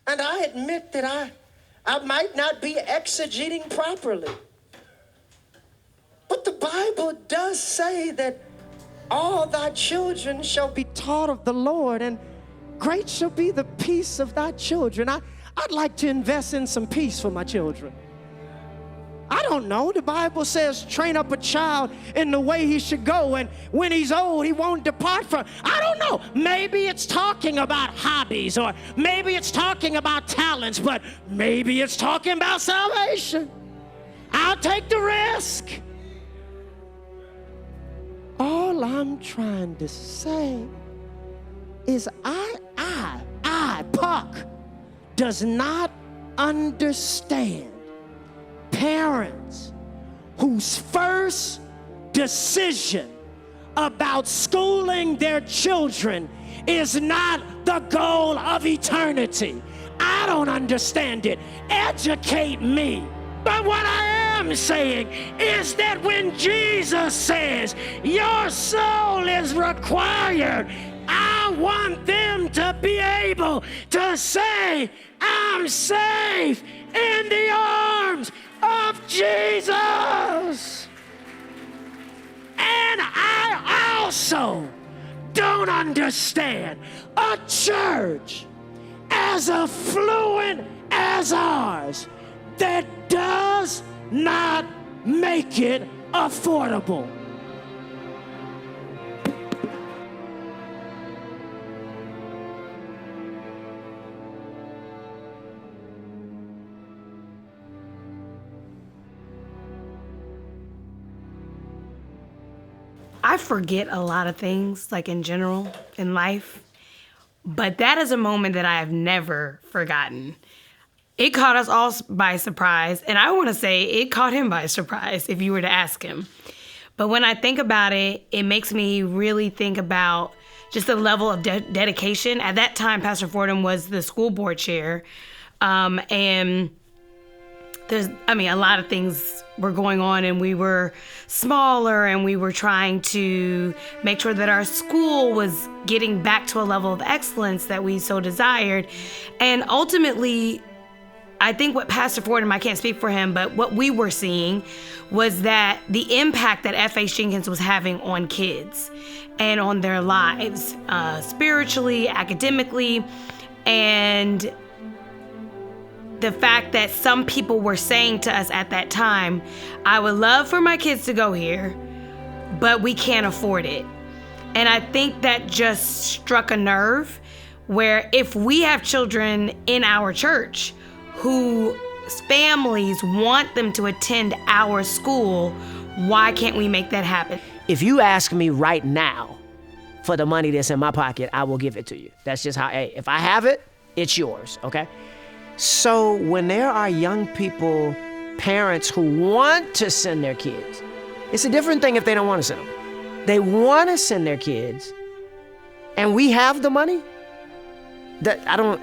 And I admit that I might not be exegeting properly. But the Bible does say that all thy children shall be taught of the Lord, and great shall be the peace of thy children. I'd like to invest in some peace for my children. I don't know. The Bible says, train up a child in the way he should go, and when he's old, he won't depart from. I don't know. Maybe it's talking about hobbies, or maybe it's talking about talents, but maybe it's talking about salvation. I'll take the risk. All I'm trying to say is Puck, does not understand parents whose first decision about schooling their children is not the goal of eternity. I don't understand it. Educate me. But what I am saying is that when Jesus says your soul is required, I want them to be able to say, I'm safe in the arms of Jesus. And I also don't understand a church as affluent as ours that does not make it affordable. I forget a lot of things, like in general, in life, but that is a moment that I have never forgotten. It caught us all by surprise, and I want to say it caught him by surprise if you were to ask him. But when I think about it, it makes me really think about just the level of dedication. At that time, Pastor Fordham was the school board chair, and there's, a lot of things were going on, and we were smaller, and we were trying to make sure that our school was getting back to a level of excellence that we so desired. And ultimately, I think what Pastor Fordham, I can't speak for him, but what we were seeing was that the impact that F.H. Jenkins was having on kids and on their lives, spiritually, academically, and the fact that some people were saying to us at that time, I would love for my kids to go here, but we can't afford it. And I think that just struck a nerve where if we have children in our church whose families want them to attend our school, why can't we make that happen? If you ask me right now for the money that's in my pocket, I will give it to you. That's just how, hey, if I have it, it's yours, okay? So when there are young people, parents who want to send their kids, it's a different thing if they don't want to send them. They want to send their kids, and we have the money? I don't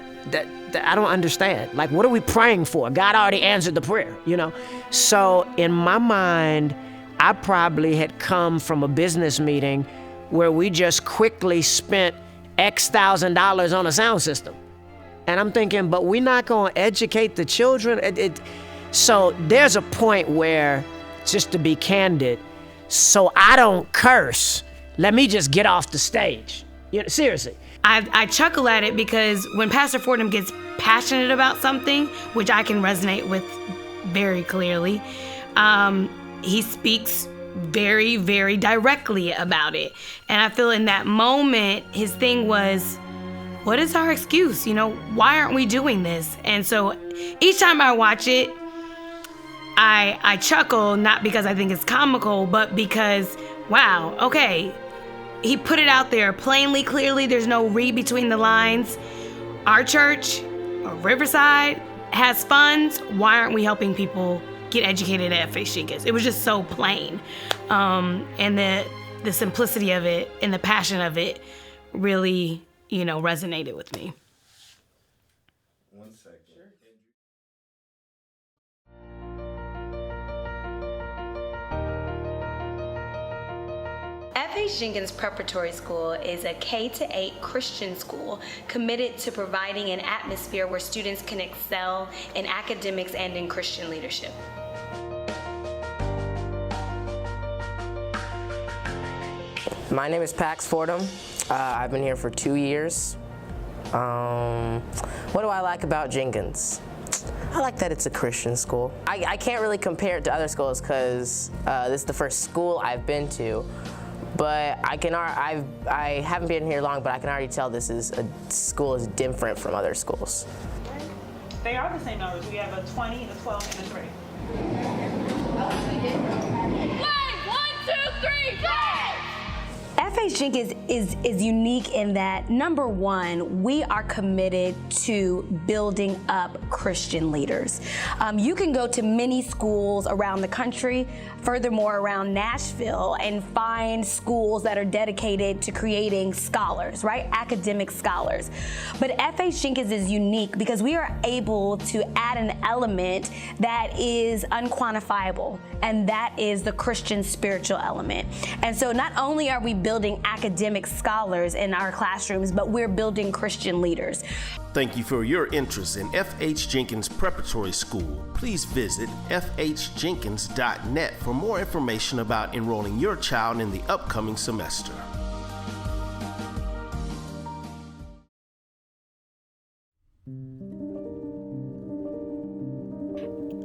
understand. Like, what are we praying for? God already answered the prayer, you know? So in my mind, I probably had come from a business meeting where we just quickly spent X thousand dollars on a sound system. And I'm thinking, but we're not going to educate the children. So there's a point where, just to be candid, so I don't curse, let me just get off the stage. Seriously. I chuckle at it because when Pastor Fordham gets passionate about something, which I can resonate with very clearly, he speaks very, very directly about it. And I feel in that moment, his thing was, what is our excuse? Why aren't we doing this? And so each time I watch it, I chuckle, not because I think it's comical, but because, wow, okay, he put it out there plainly, clearly. There's no read between the lines. Our church, or Riverside, has funds. Why aren't we helping people get educated at F.H. Jenkins? It was just so plain. And the simplicity of it and the passion of it really resonated with me. 1 second. F.H. F.H. Jenkins Preparatory School is a K-8 Christian school committed to providing an atmosphere where students can excel in academics and in Christian leadership. My name is Pax Fordham. I've been here for 2 years. What do I like about Jenkins? I like that it's a Christian school. I can't really compare it to other schools because this is the first school I've been to, but I haven't been here long, but I can already tell this is a school is different from other schools. They are the same numbers. We have a 20, a 12, and a 3. Play! 1, 2, 3, play! F.H. Jenkins is unique in that, number one, we are committed to building up Christian leaders. You can go to many schools around the country, furthermore around Nashville, and find schools that are dedicated to creating scholars, right? Academic scholars. But F.H. Jenkins is unique because we are able to add an element that is unquantifiable, and that is the Christian spiritual element. And so not only are we building academic scholars in our classrooms, but we're building Christian leaders. Thank you for your interest in F.H. Jenkins Preparatory School. Please visit fhjenkins.net for more information about enrolling your child in the upcoming semester.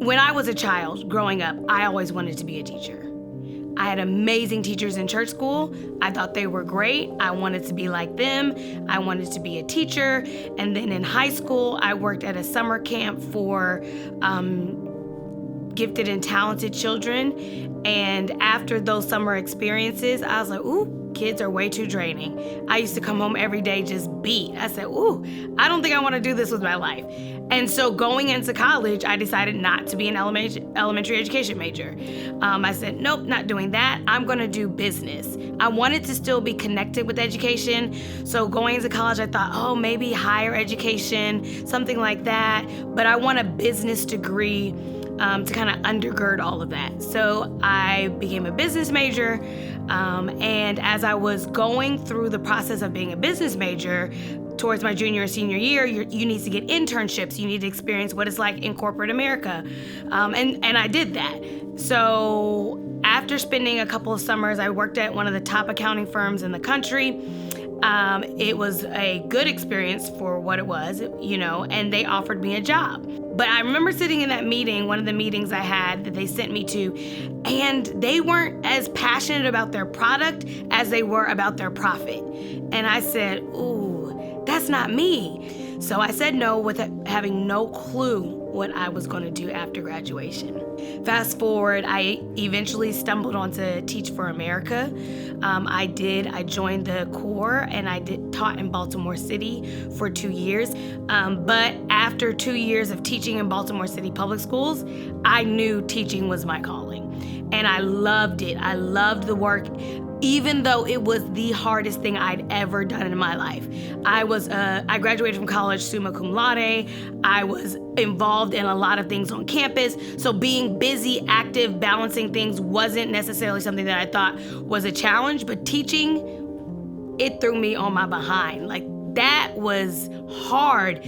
When I was a child growing up, I always wanted to be a teacher. I had amazing teachers in church school. I thought they were great. I wanted to be like them. I wanted to be a teacher. And then in high school, I worked at a summer camp for gifted and talented children. And after those summer experiences, I was like, ooh, kids are way too draining. I used to come home every day just beat. I said, ooh, I don't think I want to do this with my life. And so going into college, I decided not to be an elementary education major. I said, nope, not doing that. I'm going to do business. I wanted to still be connected with education. So going into college, I thought, oh, maybe higher education, something like that. But I want a business degree to kind of undergird all of that. So I became a business major. And as I was going through the process of being a business major, towards my junior and senior year, you need to get internships. You need to experience what it's like in corporate America. And I did that. So after spending a couple of summers, I worked at one of the top accounting firms in the country. It was a good experience for what it was, and they offered me a job. But I remember sitting in that meeting, one of the meetings I had that they sent me to, and they weren't as passionate about their product as they were about their profit. And I said, ooh, that's not me. So I said no with having no clue what I was going to do after graduation. Fast forward, I eventually stumbled onto Teach for America. I joined the Corps and I taught in Baltimore City for 2 years. But after 2 years of teaching in Baltimore City public schools, I knew teaching was my calling. And I loved it. I loved the work, even though it was the hardest thing I'd ever done in my life. I graduated from college summa cum laude. I was involved in a lot of things on campus. So being busy, active, balancing things wasn't necessarily something that I thought was a challenge, but teaching, it threw me on my behind. Like, that was hard,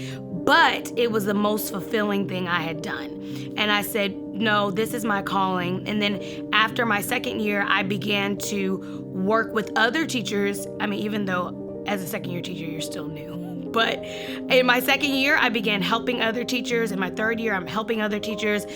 but it was the most fulfilling thing I had done. And I said, no, this is my calling. And then after my second year, I began to work with other teachers. I mean, even though as a second year teacher, you're still new. But in my second year, I began helping other teachers. In my third year, I'm helping other teachers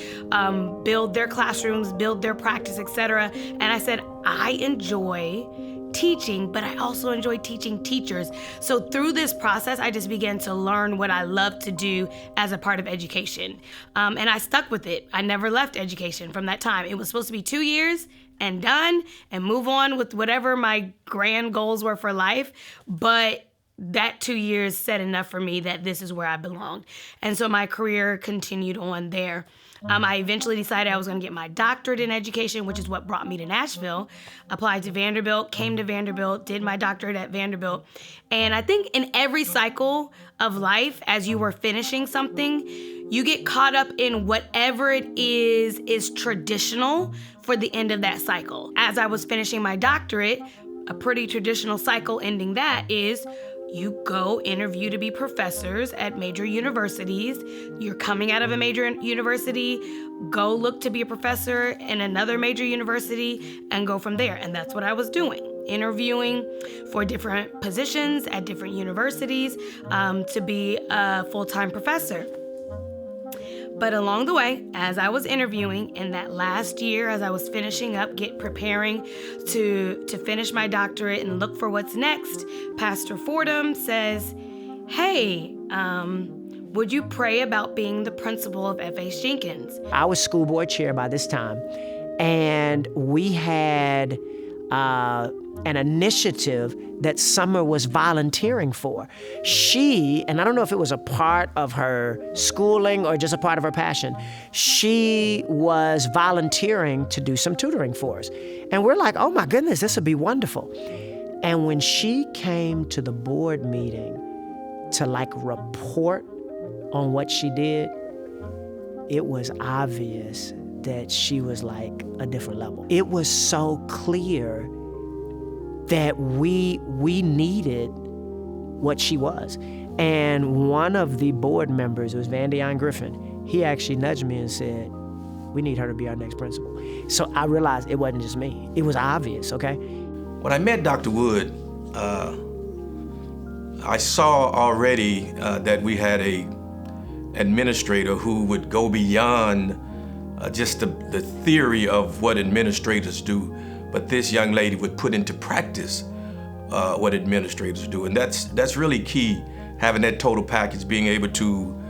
build their classrooms, build their practice, etc. And I said, I enjoy teaching, but I also enjoy teaching teachers. So through this process, I just began to learn what I love to do as a part of education. And I stuck with it. I never left education from that time. It was supposed to be 2 years and done and move on with whatever my grand goals were for life. But that 2 years said enough for me that this is where I belonged. And so my career continued on there. I eventually decided I was going to get my doctorate in education, which is what brought me to Nashville. Applied to Vanderbilt, came to Vanderbilt, did my doctorate at Vanderbilt. And I think in every cycle of life, as you were finishing something, you get caught up in whatever it is traditional for the end of that cycle. As I was finishing my doctorate, a pretty traditional cycle ending that is you go interview to be professors at major universities. You're coming out of a major university, go look to be a professor in another major university and go from there. And that's what I was doing, interviewing for different positions at different universities to be a full-time professor. But along the way, as I was interviewing in that last year, as I was finishing up, preparing to finish my doctorate and look for what's next, Pastor Fordham says, hey, would you pray about being the principal of F.H. Jenkins? I was school board chair by this time, and we had an initiative that Summer was volunteering for. She, and I don't know if it was a part of her schooling or just a part of her passion, she was volunteering to do some tutoring for us. And we're like, oh my goodness, this would be wonderful. And when she came to the board meeting to report on what she did, it was obvious that she was like a different level. It was so clear that we needed what she was. And one of the board members, it was Van Dion Griffin, he actually nudged me and said, we need her to be our next principal. So I realized it wasn't just me. It was obvious, okay? When I met Dr. Wood, I saw already that we had a administrator who would go beyond just the theory of what administrators do, but this young lady would put into practice what administrators do. And that's really key, having that total package, being able to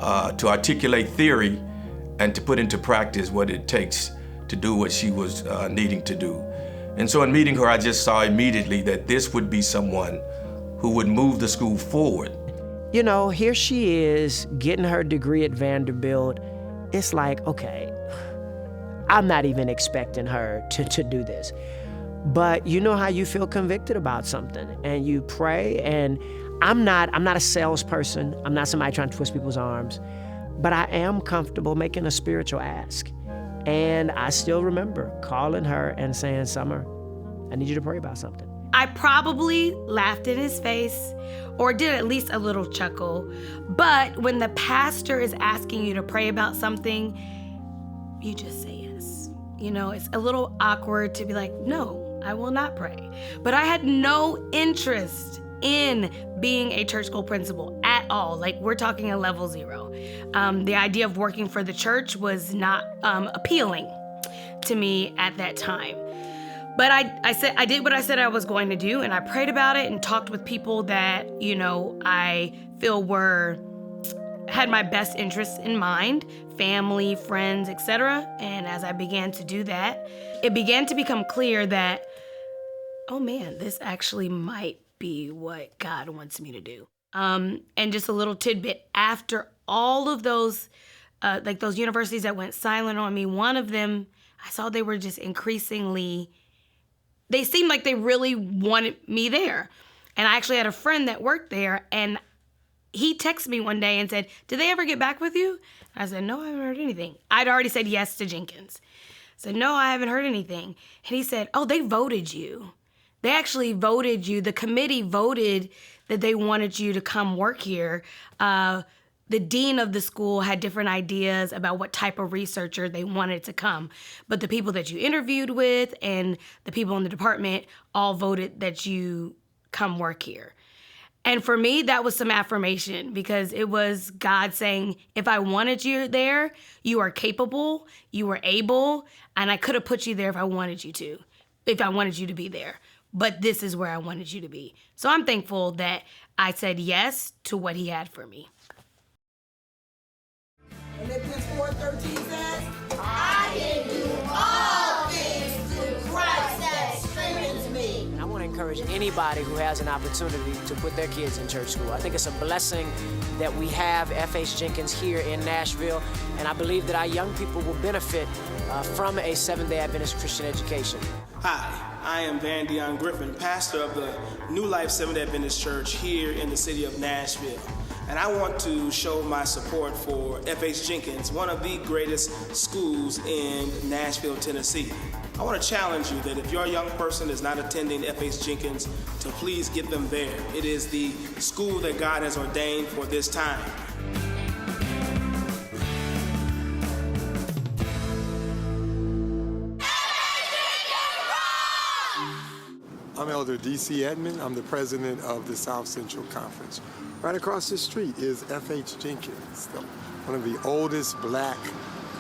articulate theory and to put into practice what it takes to do what she was needing to do. And so in meeting her, I just saw immediately that this would be someone who would move the school forward. You know, here she is getting her degree at Vanderbilt. It's like, okay, I'm not even expecting her to do this. But you know how you feel convicted about something and you pray, and I'm not a salesperson. I'm not somebody trying to twist people's arms, but I am comfortable making a spiritual ask. And I still remember calling her and saying, Summer, I need you to pray about something. I probably laughed in his face or did at least a little chuckle. But when the pastor is asking you to pray about something, you just say yes. You know, it's a little awkward to be like, no, I will not pray. But I had no interest in being a church school principal at all. Like, we're talking a level 0. The idea of working for the church was not appealing to me at that time. But I did what I said I was going to do, and I prayed about it and talked with people that, you know, I feel had my best interests in mind, family, friends, etc. And as I began to do that, it began to become clear that, oh man, this actually might be what God wants me to do. And just a little tidbit, after all of those, those universities that went silent on me, one of them, I saw they were just they seemed like they really wanted me there. And I actually had a friend that worked there, and he texted me one day and said, did they ever get back with you? I said, no, I haven't heard anything. I'd already said yes to Jenkins. I said, no, I haven't heard anything. And he said, oh, they voted you. They actually voted you. The committee voted that they wanted you to come work here. The dean of the school had different ideas about what type of researcher they wanted to come. But the people that you interviewed with and the people in the department all voted that you come work here. And for me, that was some affirmation, because it was God saying, if I wanted you there, you are capable, you were able, and I could have put you there if I wanted you to be there. But this is where I wanted you to be. So I'm thankful that I said yes to what he had for me. Philippians 4:13 says, I can do all things through Christ that strengthens me. I want to encourage anybody who has an opportunity to put their kids in church school. I think it's a blessing that we have F.H. Jenkins here in Nashville, and I believe that our young people will benefit from a Seventh-day Adventist Christian education. Hi, I am Van Dion Griffin, pastor of the New Life Seventh-day Adventist Church here in the city of Nashville. And I want to show my support for F.H. Jenkins, one of the greatest schools in Nashville, Tennessee. I I want to challenge you that if your young person is not attending F.H. Jenkins, to please get them there. It is the school that God has ordained for this time. I'm Elder D.C. Edmond. I'm the president of the South Central Conference. Right across the street is F.H. Jenkins, one of the oldest black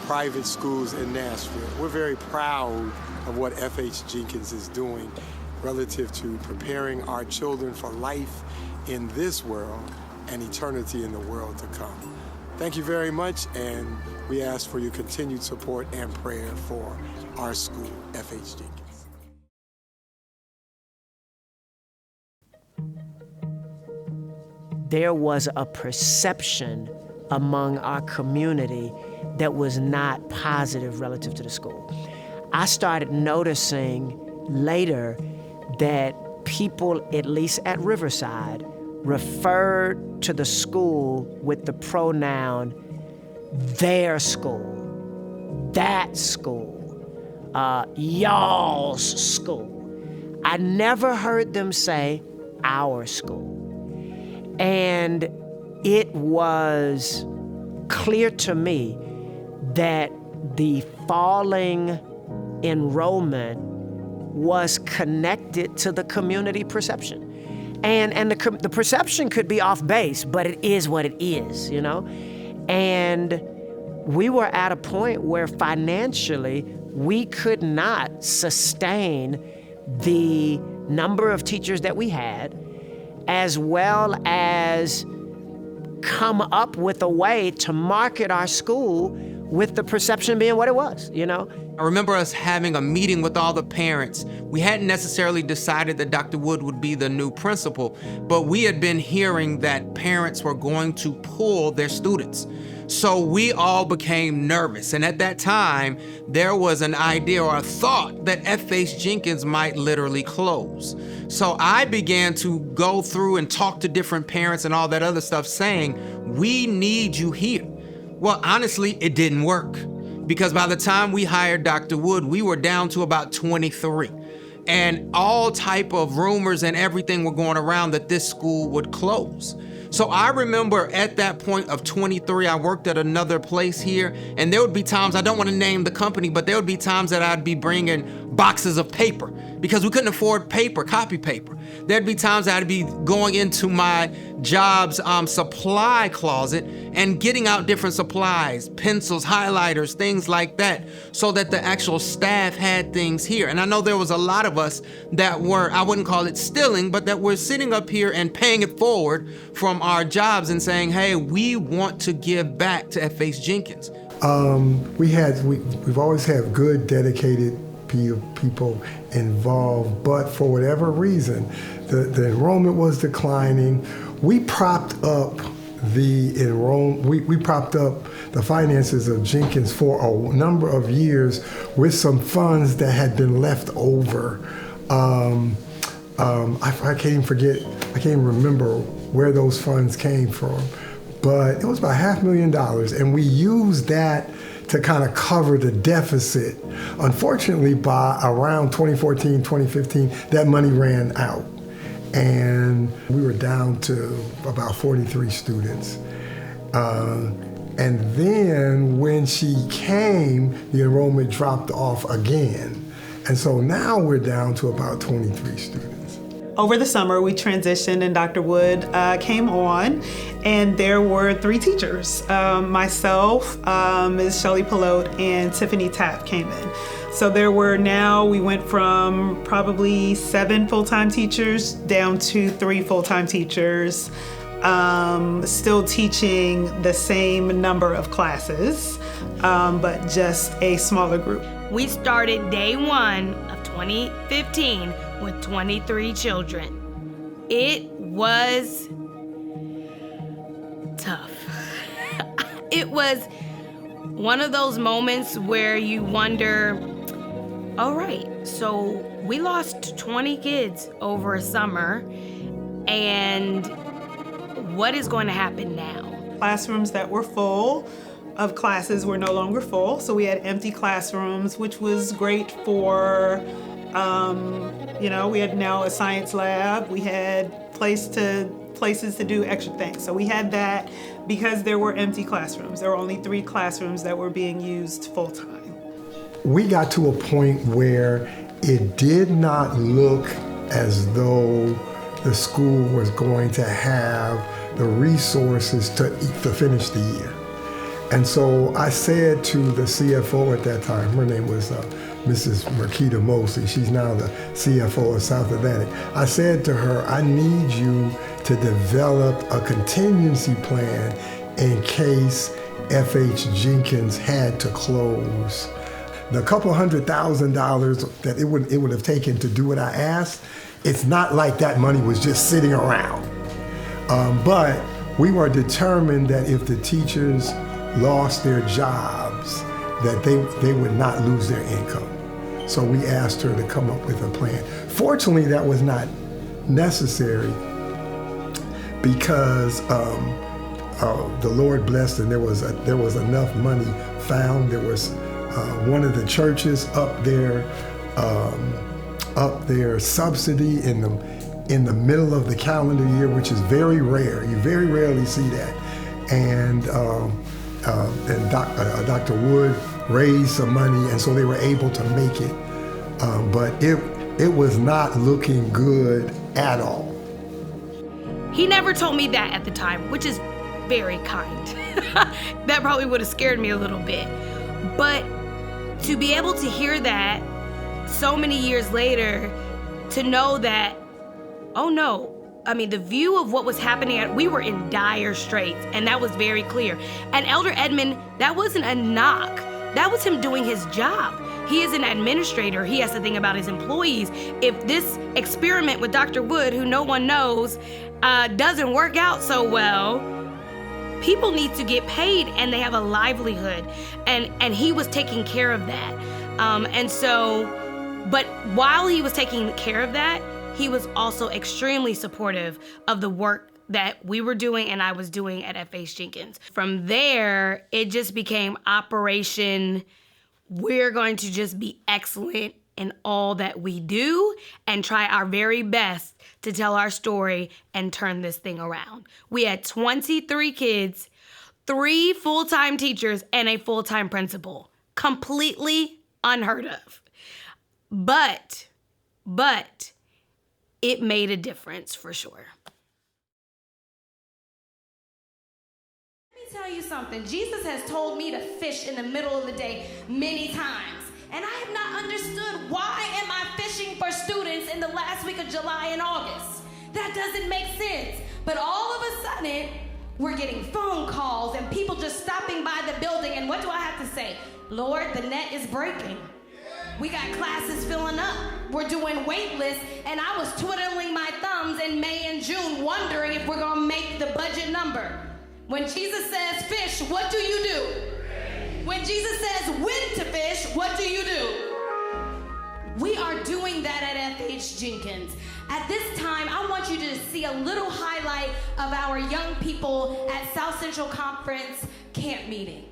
private schools in Nashville. We're very proud of what F.H. Jenkins is doing relative to preparing our children for life in this world and eternity in the world to come. Thank you very much, and we ask for your continued support and prayer for our school, F.H. Jenkins. There was a perception among our community that was not positive relative to the school. I started noticing later that people, at least at Riverside, referred to the school with the pronoun their school, that school, y'all's school. I never heard them say our school. And it was clear to me that the falling enrollment was connected to the community perception. And the perception could be off base, but it is what it is, you know? And we were at a point where financially we could not sustain the number of teachers that we had, as well as come up with a way to market our school with the perception being what it was, you know? I remember us having a meeting with all the parents. We hadn't necessarily decided that Dr. Wood would be the new principal, but we had been hearing that parents were going to pull their students. So we all became nervous. And at that time, there was an idea or a thought that F.H. Jenkins might literally close. So I began to go through and talk to different parents and all that other stuff saying, we need you here. Well, honestly, it didn't work, because by the time we hired Dr. Wood, we were down to about 23. And all type of rumors and everything were going around that this school would close. So I remember at that point of 23, I worked at another place here, and there would be times, I don't want to name the company, but there would be times that I'd be bringing boxes of paper because we couldn't afford paper, copy paper. There'd be times I'd be going into my job's supply closet and getting out different supplies, pencils, highlighters, things like that, so that the actual staff had things here. And I know there was a lot of us that were, I wouldn't call it stealing, but that were sitting up here and paying it forward from our jobs and saying, hey, we want to give back to F.H. Jenkins. We've always had good, dedicated people involved, but for whatever reason, the enrollment was declining. We propped up we propped up the finances of Jenkins for a number of years with some funds that had been left over. I can't even remember where those funds came from, but it was about $500,000, and we used that to kind of cover the deficit. Unfortunately, by around 2014, 2015, that money ran out, and we were down to about 43 students. And then when she came, the enrollment dropped off again. And so now we're down to about 23 students. Over the summer, we transitioned and Dr. Wood came on, and there were 3 teachers. Myself, Ms. Shelley Pelote, and Tiffany Tapp came in. So we went from probably 7 full-time teachers down to 3 full-time teachers, still teaching the same number of classes, but just a smaller group. We started day 1 of 2015 with 23 children. It was tough. It was one of those moments where you wonder, all right, so we lost 20 kids over a summer, and what is going to happen now? Classrooms that were full, of classes were no longer full, so we had empty classrooms, which was great for, we had now a science lab, we had places to do extra things. So we had that because there were empty classrooms. There were only 3 classrooms that were being used full time. We got to a point where it did not look as though the school was going to have the resources to finish the year. And so I said to the CFO at that time, her name was Mrs. Marquita Mosley, she's now the CFO of South Atlantic. I said to her, I need you to develop a contingency plan in case F.H. Jenkins had to close. The couple $100,000 that it would have taken to do what I asked, it's not like that money was just sitting around. But we were determined that if the teachers lost their jobs, that they would not lose their income. So we asked her to come up with a plan. Fortunately, that was not necessary because the Lord blessed and there was enough money found. There was one of the churches up their subsidy in the middle of the calendar year, which is very rare. You very rarely see that. And Dr. Wood raised some money, and so they were able to make it. But it was not looking good at all. He never told me that at the time, which is very kind. That probably would have scared me a little bit. But to be able to hear that so many years later, to know that, oh no, I mean, the view of what was happening, we were in dire straits, and that was very clear. And Elder Edmond, that wasn't a knock. That was him doing his job. He is an administrator. He has to think about his employees. If this experiment with Dr. Wood, who no one knows, doesn't work out so well, people need to get paid and they have a livelihood. And he was taking care of that. But while he was taking care of that, he was also extremely supportive of the work that we were doing and I was doing at F.H. Jenkins. From there, it just became Operation, we're going to just be excellent in all that we do and try our very best to tell our story and turn this thing around. We had 23 kids, 3 full-time teachers, and a full-time principal. Completely unheard of. But it made a difference for sure. Let me tell you something. Jesus has told me to fish in the middle of the day many times. And I have not understood why am I fishing for students in the last week of July and August. That doesn't make sense. But all of a sudden, we're getting phone calls and people just stopping by the building. And what do I have to say? Lord, the net is breaking. We got classes filling up. We're doing wait lists, and I was twiddling my thumbs in May and June wondering if we're gonna make the budget number. When Jesus says fish, what do you do? When Jesus says when to fish, what do you do? We are doing that at F.H. Jenkins. At this time, I want you to see a little highlight of our young people at South Central Conference camp meeting.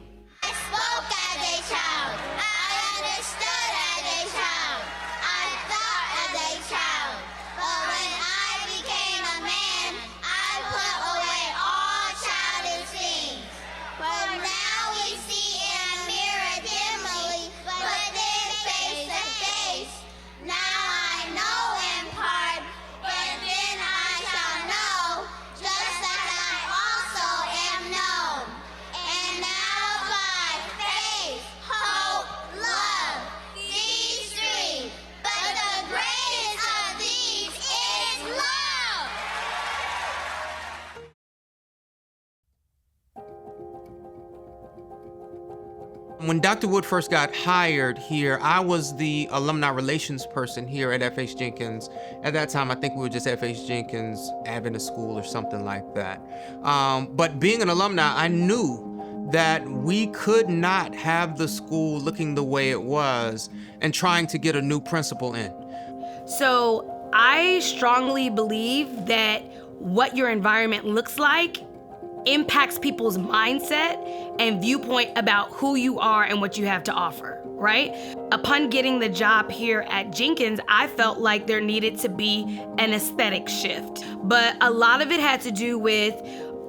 I spoke as a child. I understood as a child. I thought as a child. But when I became a man, I put away all childish things. But now we see in a mirror dimly, but then face to face. Now I know in part, but then I shall know, just as I also am known. And now by faith, hope, love, these 3, but the greatest of these is love. When Dr. Wood first got hired here, I was the alumni relations person here at F.H. Jenkins. At that time, I think we were just F.H. Jenkins Adventist School or something like that. But being an alumni, I knew that we could not have the school looking the way it was and trying to get a new principal in. So I strongly believe that what your environment looks like impacts people's mindset and viewpoint about who you are and what you have to offer, right? Upon getting the job here at Jenkins, I felt like there needed to be an aesthetic shift. But a lot of it had to do with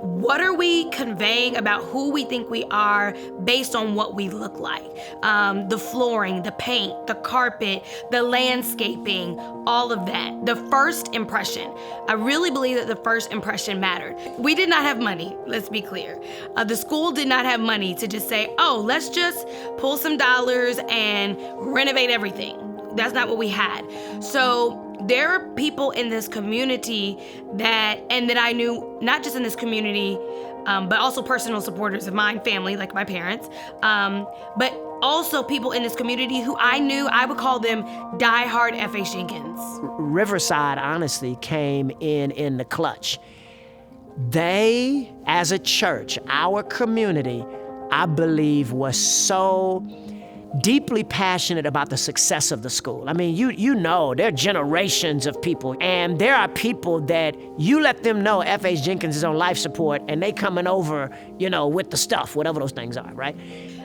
what are we conveying about who we think we are based on what we look like? The flooring, the paint, the carpet, the landscaping, all of that. The first impression. I really believe that the first impression mattered. We did not have money, let's be clear. The school did not have money to just say, oh, let's just pull some dollars and renovate everything. That's not what we had. So there are people in this community that I knew, not just in this community, but also personal supporters of mine, family, like my parents, but also people in this community who I knew, I would call them diehard F.H. Jenkins. Riverside, honestly, came in the clutch. They, as a church, our community, I believe, was so deeply passionate about the success of the school. I mean, you know, there are generations of people, and there are people that you let them know F.H. Jenkins is on life support, and they coming over, you know, with the stuff, whatever those things are, right?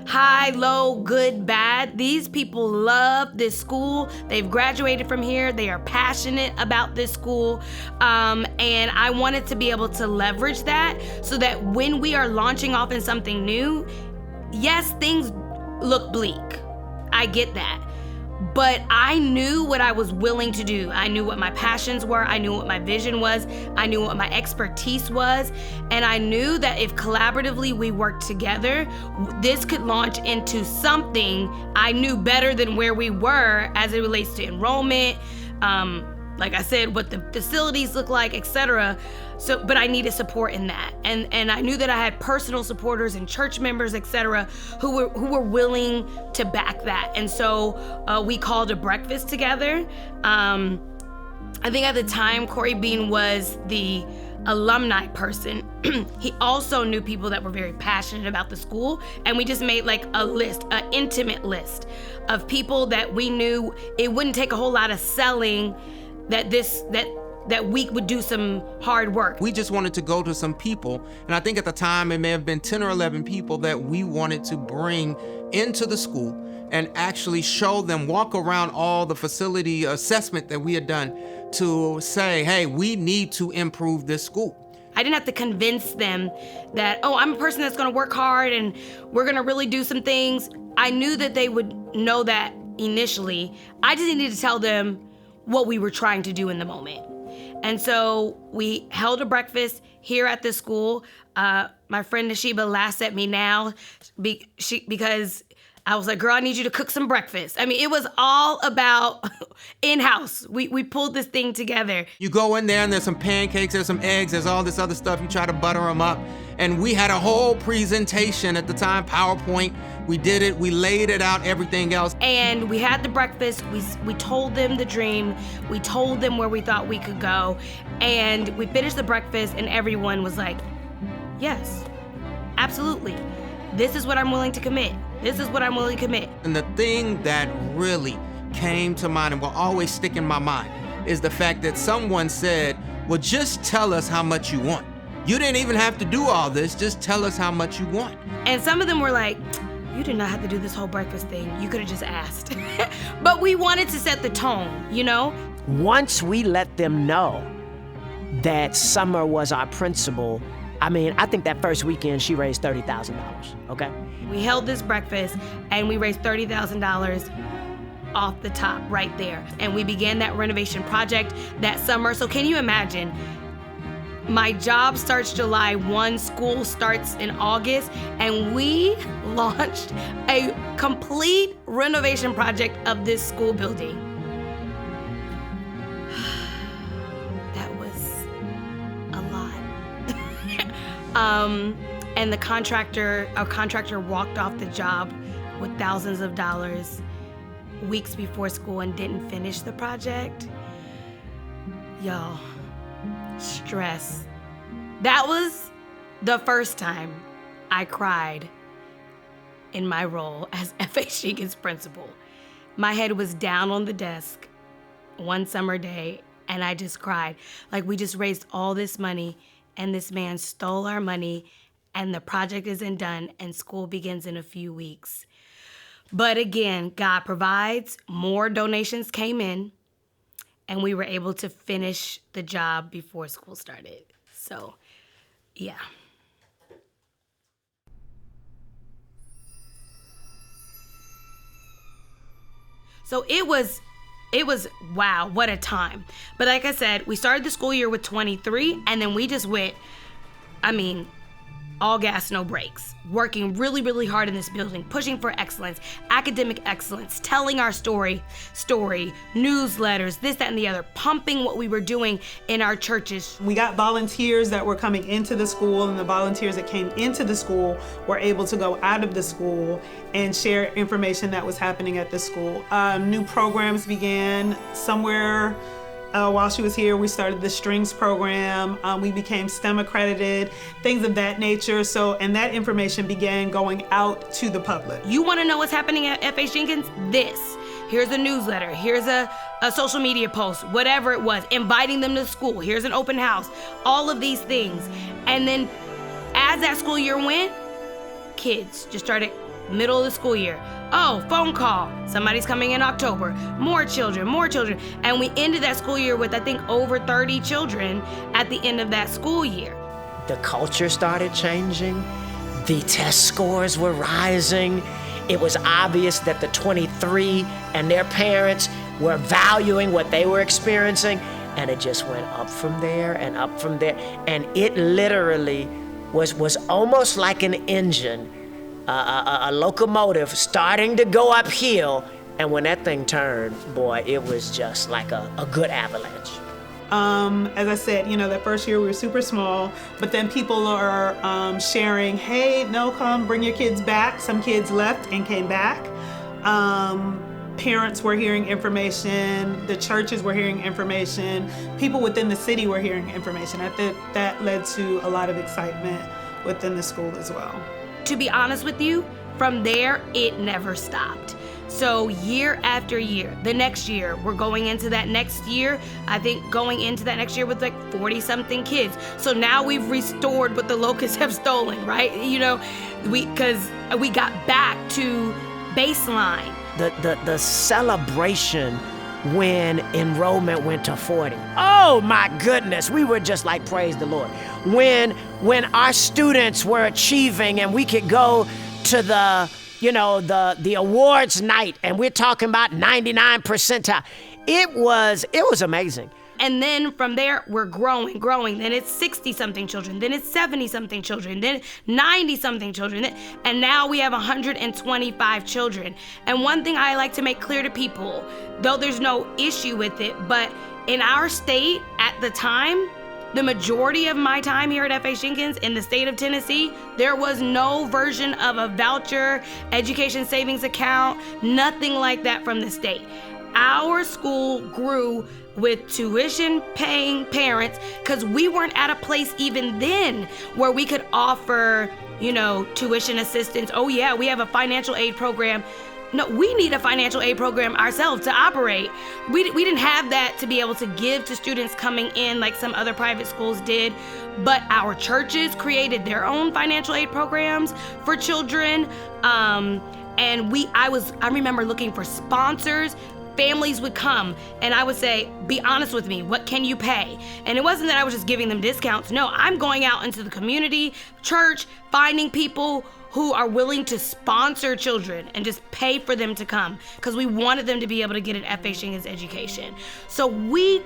High, low, good, bad. These people love this school. They've graduated from here. They are passionate about this school. And I wanted to be able to leverage that so that when we are launching off in something new, yes, things look bleak. I get that. But I knew what I was willing to do. I knew what my passions were. I knew what my vision was. I knew what my expertise was. And I knew that if collaboratively we worked together, this could launch into something I knew better than where we were as it relates to enrollment, like I said, what the facilities look like, etc. So, but I needed support in that, and I knew that I had personal supporters and church members, etc., who were willing to back that. And so we called a breakfast together. I think at the time Corey Bean was the alumni person. He also knew people that were very passionate about the school, and we just made like a list, an intimate list of people that we knew it wouldn't take a whole lot of selling that we would do some hard work. We just wanted to go to some people, and I think at the time it may have been 10 or 11 people that we wanted to bring into the school and actually show them, walk around all the facility assessment that we had done to say, hey, we need to improve this school. I didn't have to convince them that, oh, I'm a person that's gonna work hard and we're gonna really do some things. I knew that they would know that initially. I just needed to tell them what we were trying to do in the moment. And so we held a breakfast here at the school. My friend Nashiba laughs at me now because I was like, girl, I need you to cook some breakfast. I mean, it was all about in-house. We pulled this thing together. You go in there and there's some pancakes, there's some eggs, there's all this other stuff. You try to butter them up. And we had a whole presentation at the time, PowerPoint. We did it, we laid it out, everything else. And we had the breakfast, we told them the dream, we told them where we thought we could go, and we finished the breakfast and everyone was like, yes, absolutely. This is what I'm willing to commit. This is what I'm willing to commit. And the thing that really came to mind and will always stick in my mind is the fact that someone said, well, just tell us how much you want. You didn't even have to do all this, just tell us how much you want. And some of them were like, you did not have to do this whole breakfast thing. You could have just asked. But we wanted to set the tone, you know? Once we let them know that Summer was our principal, I mean, I think that first weekend she raised $30,000, okay? We held this breakfast and we raised $30,000 off the top right there. And we began that renovation project that summer. So can you imagine? My job starts July 1, school starts in August, and we launched a complete renovation project of this school building. That was a lot. And our contractor walked off the job with thousands of dollars weeks before school and didn't finish the project. Y'all. Stress. That was the first time I cried in my role as F.H. Jenkins principal. My head was down on the desk one summer day and I just cried. Like, we just raised all this money and this man stole our money, and the project isn't done, and school begins in a few weeks. But again, God provides. More donations came in, and we were able to finish the job before school started. So, yeah. So it was wow, what a time. But like I said, we started the school year with 23, and then we just went, all gas, no brakes, working really, really hard in this building, pushing for excellence, academic excellence, telling our story, newsletters, this, that, and the other, pumping what we were doing in our churches. We got volunteers that were coming into the school, and the volunteers that came into the school were able to go out of the school and share information that was happening at the school. New programs began somewhere. While she was here, we started the strings program. We became STEM accredited, things of that nature. And that information began going out to the public. You want to know what's happening at FH Jenkins? This. Here's a newsletter. Here's a social media post, whatever it was, inviting them to school. Here's an open house. All of these things. And then as that school year went, kids just started middle of the school year. Oh, phone call. Somebody's coming in October. More children. And we ended that school year with, I think, over 30 children at the end of that school year. The culture started changing. The test scores were rising. It was obvious that the 23 and their parents were valuing what they were experiencing. And it just went up from there and up from there. And it literally was almost like an engine. A locomotive starting to go uphill, and when that thing turned, boy, it was just like a good avalanche. As I said, that first year we were super small, but then people are sharing, hey, no, come bring your kids back. Some kids left and came back. Parents were hearing information, the churches were hearing information, people within the city were hearing information. I think that led to a lot of excitement within the school as well. To be honest with you, from there, it never stopped. So year after year, the next year, we're going into that next year, I think going into that next year with like 40-something kids. So now we've restored what the locusts have stolen, right? Because we got back to baseline. The celebration when enrollment went to 40. Oh my goodness, we were just like, praise the Lord. When our students were achieving and we could go to the awards night and we're talking about 99 percentile. It was amazing. And then from there, we're growing. Then it's 60-something children. Then it's 70-something children. Then 90-something children. And now we have 125 children. And one thing I like to make clear to people, though there's no issue with it, but in our state at the time, the majority of my time here at FH Jenkins in the state of Tennessee, there was no version of a voucher, education savings account, nothing like that from the state. Our school grew with tuition-paying parents because we weren't at a place even then where we could offer, tuition assistance. Oh yeah, we have a financial aid program. No, we need a financial aid program ourselves to operate. We didn't have that to be able to give to students coming in like some other private schools did. But our churches created their own financial aid programs for children. And I remember looking for sponsors. Families would come and I would say, be honest with me, what can you pay? And it wasn't that I was just giving them discounts. No, I'm going out into the community, church, finding people who are willing to sponsor children and just pay for them to come because we wanted them to be able to get an FH Jenkins education. So we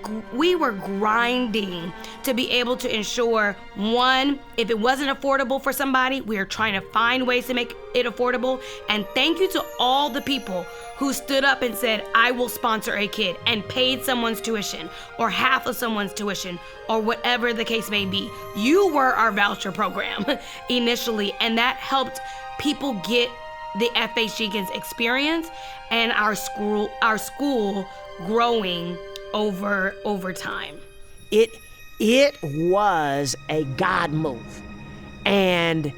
were grinding to be able to ensure, one, if it wasn't affordable for somebody, we are trying to find ways to make it affordable. And thank you to all the people who stood up and said, I will sponsor a kid, and paid someone's tuition or half of someone's tuition or whatever the case may be. You were our voucher program initially, and that helped people get the FH Jenkins experience and our school growing over time. It was a God move. And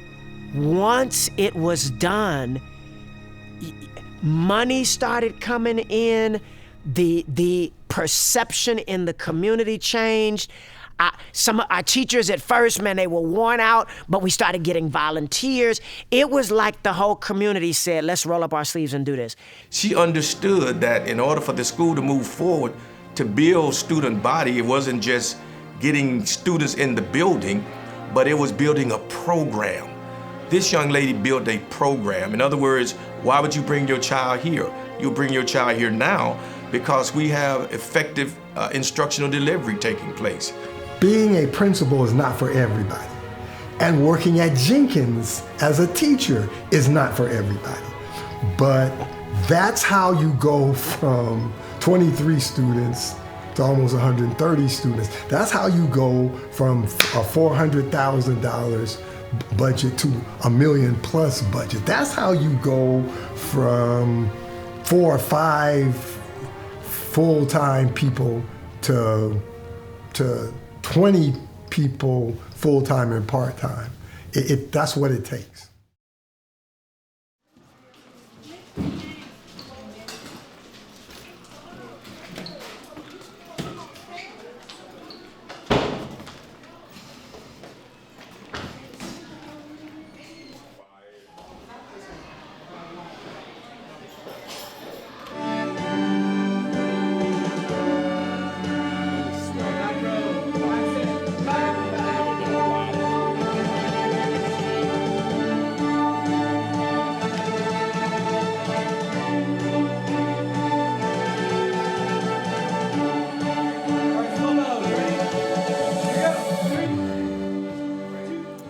once it was done, money started coming in, the perception in the community changed. Some of our teachers at first, man, they were worn out, but we started getting volunteers. It was like the whole community said, let's roll up our sleeves and do this. She understood that in order for the school to move forward, to build student body, it wasn't just getting students in the building, but it was building a program. This young lady built a program. In other words, why would you bring your child here? You'll bring your child here now because we have effective instructional delivery taking place. Being a principal is not for everybody. And working at Jenkins as a teacher is not for everybody. But that's how you go from 23 students to almost 130 students. That's how you go from a $400,000 budget to $1 million plus budget. That's how you go from 4 or 5 full-time people to 20 people full-time and part-time. That's what it takes.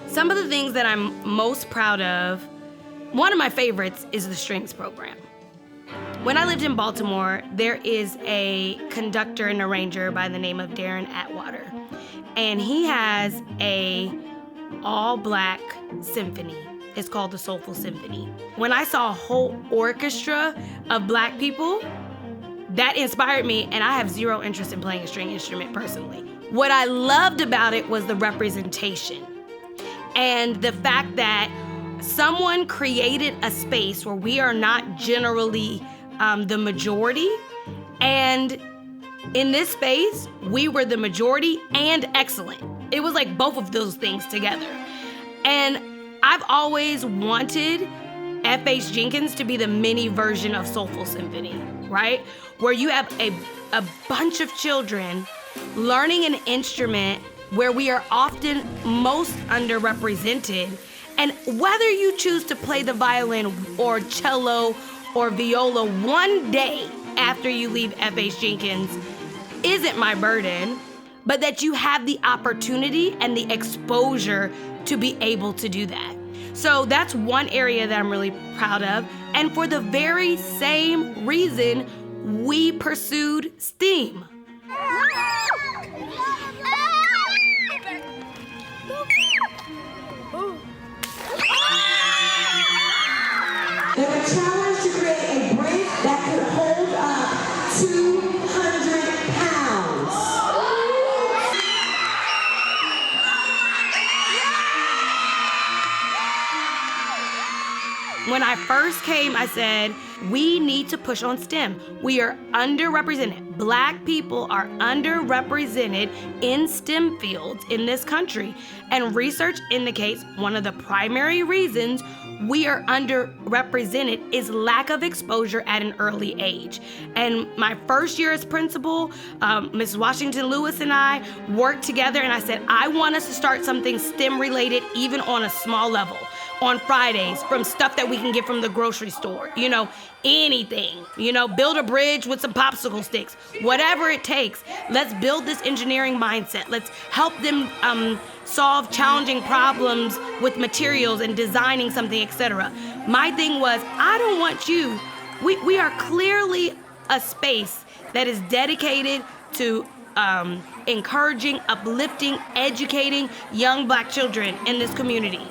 Some of the things that I'm most proud of, one of my favorites is the strings program. When I lived in Baltimore, there is a conductor and arranger by the name of Darren Atwater, and he has a all-black symphony. It's called the Soulful Symphony. When I saw a whole orchestra of black people, that inspired me, and I have zero interest in playing a string instrument personally. What I loved about it was the representation and the fact that someone created a space where we are not generally the majority, and in this space, we were the majority and excellent. It was like both of those things together. And I've always wanted F.H. Jenkins to be the mini version of Soulful Symphony, right? Where you have a bunch of children learning an instrument where we are often most underrepresented. And whether you choose to play the violin or cello or viola one day after you leave F.H. Jenkins isn't my burden, but that you have the opportunity and the exposure to be able to do that. So that's one area that I'm really proud of. And for the very same reason, we pursued STEAM. They were challenged to create a bridge that could hold up 200 pounds. When I first came, I said, we need to push on STEM. We are underrepresented. Black people are underrepresented in STEM fields in this country. And research indicates one of the primary reasons we are underrepresented is lack of exposure at an early age. And my first year as principal, Mrs. Washington Lewis and I worked together, and I said, I want us to start something STEM related, even on a small level. On Fridays, from stuff that we can get from the grocery store, anything, build a bridge with some popsicle sticks, whatever it takes. Let's build this engineering mindset. Let's help them solve challenging problems with materials and designing something, etc. My thing was, I don't want you, we are clearly a space that is dedicated to encouraging, uplifting, educating young Black children in this community.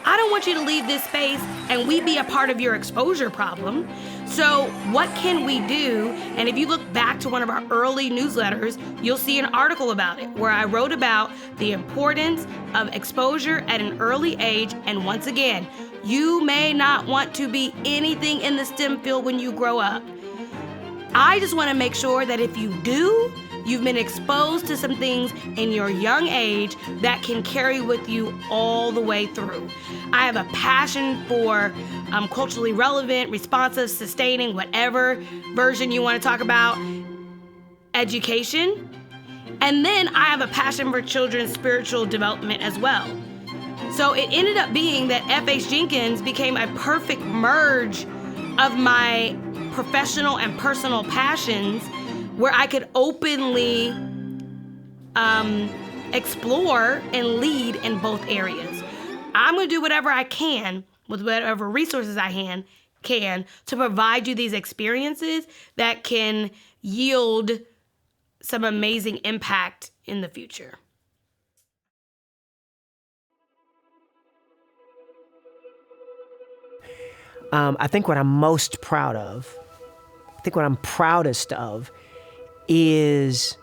I don't want you to leave this space and we be a part of your exposure problem. So what can we do? And if you look back to one of our early newsletters, you'll see an article about it where I wrote about the importance of exposure at an early age. And once again, you may not want to be anything in the STEM field when you grow up. I just want to make sure that if you do, You've been exposed to some things in your young age that can carry with you all the way through. I have a passion for culturally relevant, responsive, sustaining, whatever version you want to talk about, education. And then I have a passion for children's spiritual development as well. So it ended up being that F.H. Jenkins became a perfect merge of my professional and personal passions, where I could openly explore and lead in both areas. I'm going to do whatever I can with whatever resources I can to provide you these experiences that can yield some amazing impact in the future. I think what I'm most proud of, what I'm proudest of is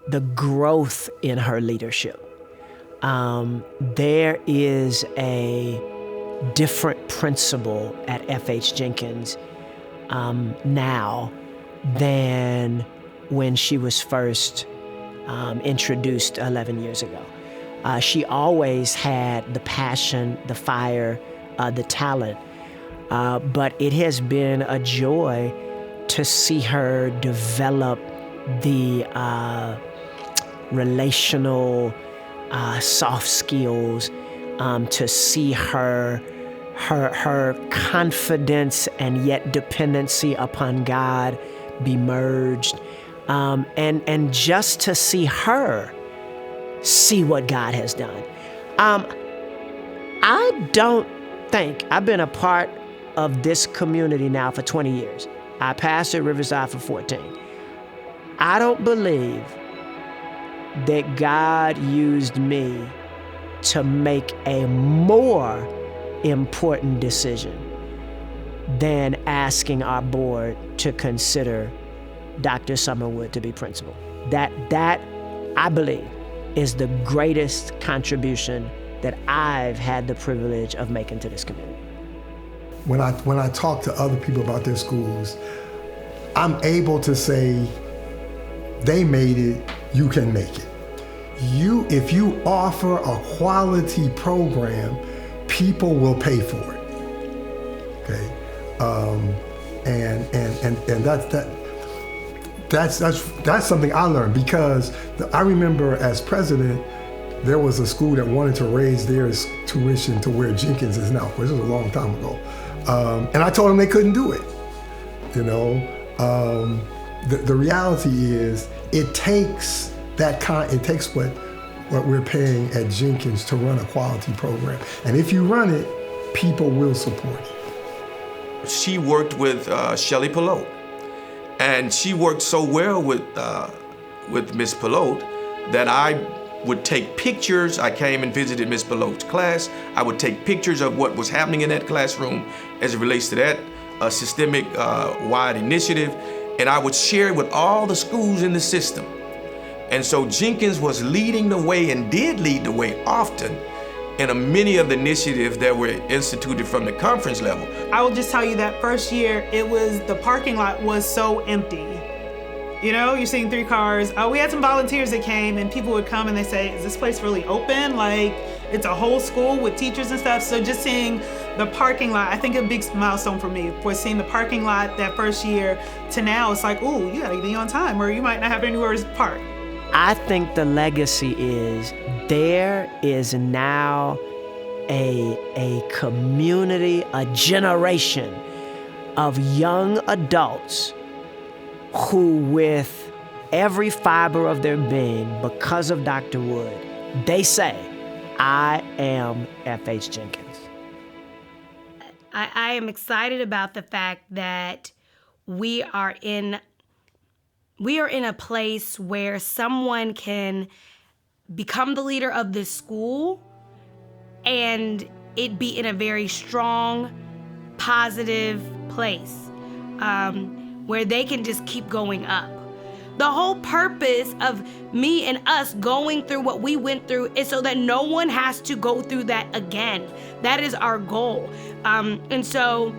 the growth in her leadership. There is a different principle at F.H. Jenkins now than when she was first introduced 11 years ago. She always had the passion, the fire, the talent, but it has been a joy to see her develop the relational soft skills, to see her confidence and yet dependency upon God be merged, and just to see her see what God has done. I don't think I've been a part of this community now for 20 years. I pastored Riverside for 14. I don't believe that God used me to make a more important decision than asking our board to consider Dr. Summerwood to be principal. That I believe is the greatest contribution that I've had the privilege of making to this community. When I talk to other people about their schools, I'm able to say, they made it, you can make it. If you offer a quality program, people will pay for it. Okay, and that's something I learned, because I remember as president, there was a school that wanted to raise their tuition to where Jenkins is now, which was a long time ago, and I told them they couldn't do it. You know, the reality is it takes what we're paying at Jenkins to run a quality program, and if you run it, people will support it. She worked with Shelley Pelote, and she worked so well with Miss Pelote that I would take pictures. I came and visited Miss Pelote's class. I would take pictures of what was happening in that classroom as it relates to that systemic wide initiative, and I would share it with all the schools in the system. And so Jenkins was leading the way, and did lead the way often, in many of the initiatives that were instituted from the conference level. I will just tell you that first year, the parking lot was so empty. You know, you're seeing 3 cars. We had some volunteers that came, and people would come and they say, is this place really open? Like, it's a whole school with teachers and stuff. So just seeing the parking lot, I think a big milestone for me was seeing the parking lot that first year to now. It's like, ooh, you gotta be on time, or you might not have anywhere to park. I think the legacy is there is now a community, a generation of young adults who, with every fiber of their being, because of Dr. Wood, they say, I am F.H. Jenkins. I am excited about the fact that we are in a place where someone can become the leader of this school and it be in a very strong, positive place, where they can just keep going up. The whole purpose of me and us going through what we went through is so that no one has to go through that again. That is our goal. And so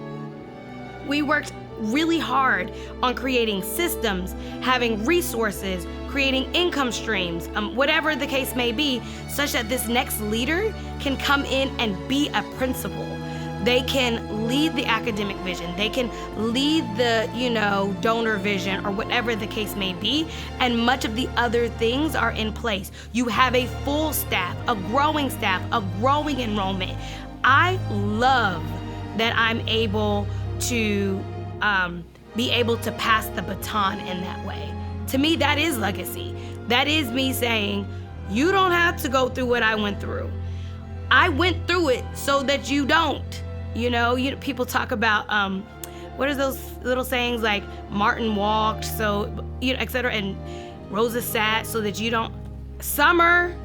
we worked really hard on creating systems, having resources, creating income streams, whatever the case may be, such that this next leader can come in and be a principal. They can lead the academic vision. They can lead the, donor vision or whatever the case may be. And much of the other things are in place. You have a full staff, a growing enrollment. I love that I'm able to be able to pass the baton in that way. To me, that is legacy. That is me saying, you don't have to go through what I went through. I went through it so that you don't. People talk about, what are those little sayings like Martin walked, so, et cetera, and Rosa sat so that you don't. Summer,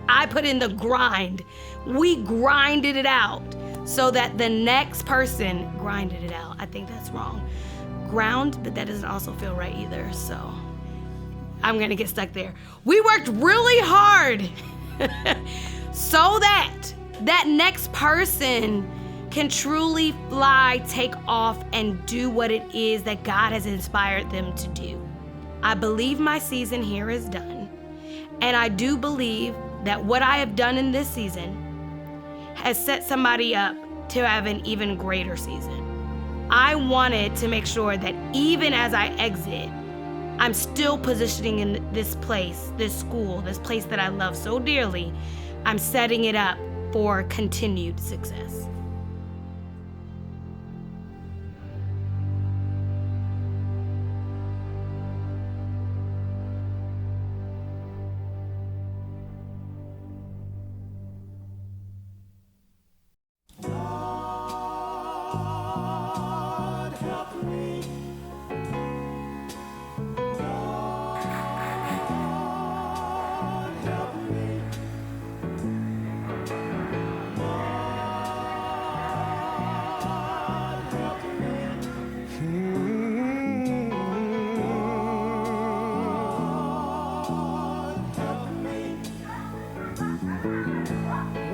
I put in the grind. We grinded it out so that the next person grinded it out. I think that's wrong. Ground, but that doesn't also feel right either, so I'm gonna get stuck there. We worked really hard so that next person can truly fly, take off, and do what it is that God has inspired them to do. I believe my season here is done, and I do believe that what I have done in this season has set somebody up to have an even greater season. I wanted to make sure that even as I exit, I'm still positioning in this place, this school, this place that I love so dearly. I'm setting it up for continued success.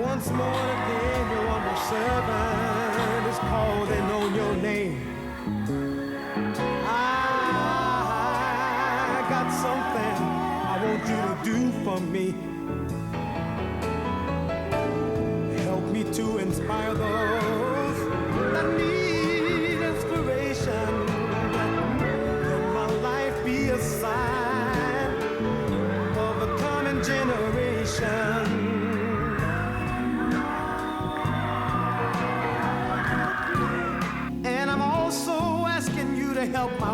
Once more again, your humble servant is calling on your name. I got something I want you to do for me. Help me to inspire those that need inspiration. Let my life be a sign of the coming generation. Help my